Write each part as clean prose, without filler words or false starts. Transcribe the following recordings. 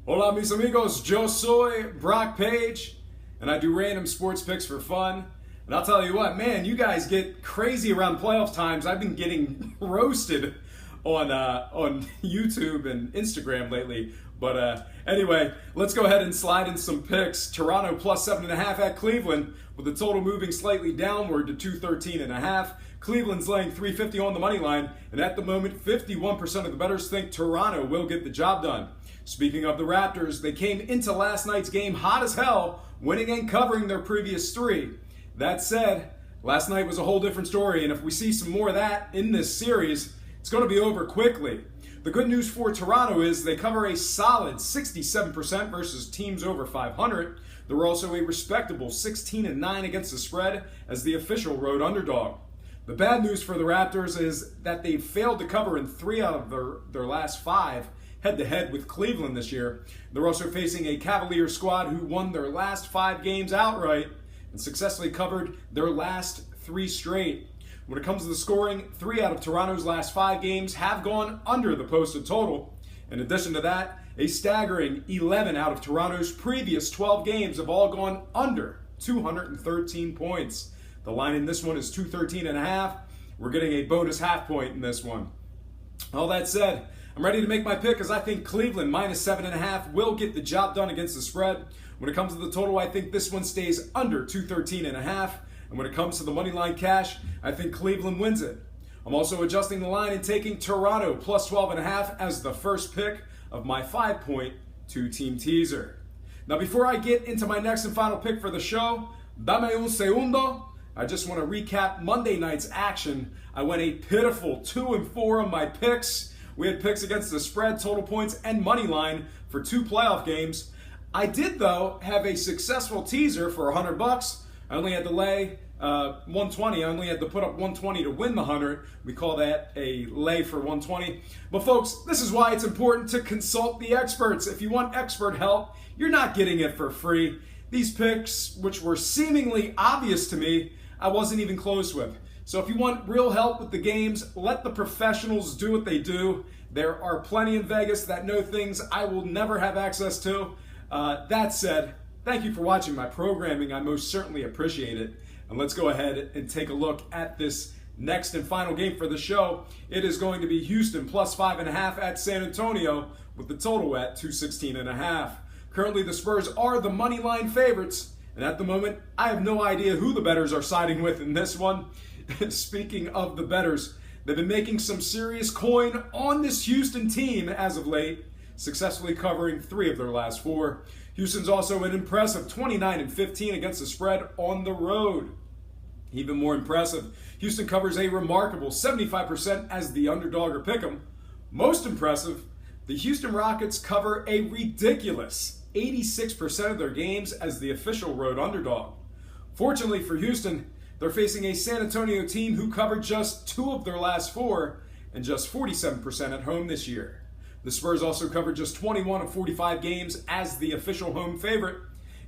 Hola mis amigos, yo soy Brock Page, and I do random sports picks for fun. And I'll tell you what, man, you guys get crazy around playoff times. I've been getting roasted on YouTube and Instagram lately. But anyway, let's go ahead and slide in some picks. Toronto plus 7.5 at Cleveland, with the total moving slightly downward to 213.5. Cleveland's laying 350 on the money line, and at the moment, 51% of the bettors think Toronto will get the job done. Speaking of the Raptors, they came into last night's game hot as hell, winning and covering their previous three. That said, last night was a whole different story, and if we see some more of that in this series, it's going to be over quickly. The good news for Toronto is they cover a solid 67% versus teams over 500. They're also a respectable 16-9 against the spread as the official road underdog. The bad news for the Raptors is that they've failed to cover in 3 out of their last 5 head-to-head with Cleveland this year. They're also facing a Cavaliers squad who won their last 5 games outright and successfully covered their last 3 straight. When it comes to the scoring, 3 out of Toronto's last 5 games have gone under the posted total. In addition to that, a staggering 11 out of Toronto's previous 12 games have all gone under 213 points. The line in this one is 213.5. We're getting a bonus half point in this one. All that said, I'm ready to make my pick as I think Cleveland minus 7.5 will get the job done against the spread. When it comes to the total, I think this one stays under 213.5. And when it comes to the money line cash, I think Cleveland wins it. I'm also adjusting the line and taking Toronto plus 12.5 as the first pick of my 5-point 2-team teaser. Now before I get into my next and final pick for the show, dame un segundo. I just want to recap Monday night's action. I went a pitiful 2-4 on my picks. We had picks against the spread, total points, and money line for 2 playoff games. I did, though, have a successful teaser for $100. I only had to lay 120. I only had to put up 120 to win the 100. We call that a lay for 120. But folks, this is why it's important to consult the experts. If you want expert help, you're not getting it for free. These picks, which were seemingly obvious to me, I wasn't even close with. So if you want real help with the games, let the professionals do what they do. There are plenty in Vegas that know things I will never have access to. That said, thank you for watching my programming. I most certainly appreciate it. And let's go ahead and take a look at this next and final game for the show. It is going to be Houston plus 5.5 at San Antonio with the total at 216.5. Currently, the Spurs are the money line favorites. And at the moment, I have no idea who the bettors are siding with in this one. Speaking of the bettors, they've been making some serious coin on this Houston team as of late, successfully covering 3 of their last 4. Houston's also an impressive 29-15 against the spread on the road. Even more impressive, Houston covers a remarkable 75% as the underdog or pick'em. Most impressive, the Houston Rockets cover a ridiculous 86% of their games as the official road underdog. Fortunately for Houston, they're facing a San Antonio team who covered just 2 of their last 4 and just 47% at home this year. The Spurs also covered just 21 of 45 games as the official home favorite.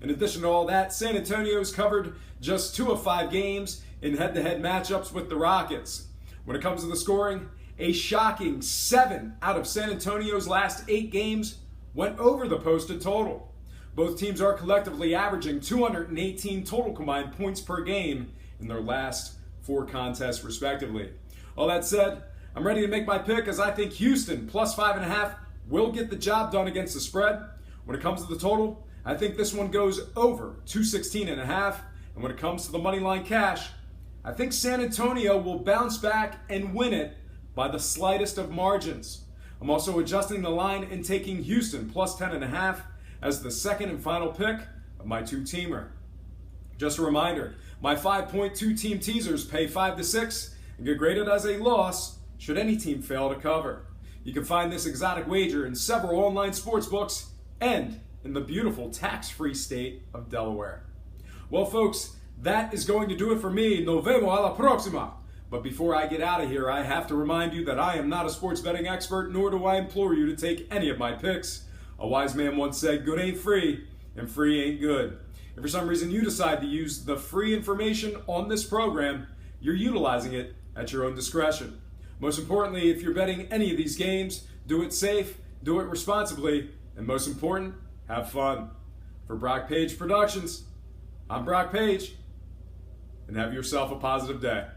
In addition to all that, San Antonio's covered just 2 of 5 games in head-to-head matchups with the Rockets. When it comes to the scoring, a shocking 7 out of San Antonio's last 8 games went over the posted total. Both teams are collectively averaging 218 total combined points per game in their last 4 contests, respectively. All that said, I'm ready to make my pick as I think Houston plus 5.5 will get the job done against the spread. When it comes to the total, I think this one goes over 216.5. And when it comes to the money line cash, I think San Antonio will bounce back and win it by the slightest of margins. I'm also adjusting the line and taking Houston plus 10.5 as the second and final pick of my 2-teamer. Just a reminder, my 5-point 2-team teasers pay 5 to 6 and get graded as a loss should any team fail to cover. You can find this exotic wager in several online sports books and in the beautiful tax-free state of Delaware. Well, folks, that is going to do it for me. Nos vemos a la próxima. But before I get out of here, I have to remind you that I am not a sports betting expert, nor do I implore you to take any of my picks. A wise man once said, good ain't free, and free ain't good. If for some reason you decide to use the free information on this program, you're utilizing it at your own discretion. Most importantly, if you're betting any of these games, do it safe, do it responsibly, and and most important, have fun. For Brock Page Productions, I'm Brock Page, and have yourself a positive day.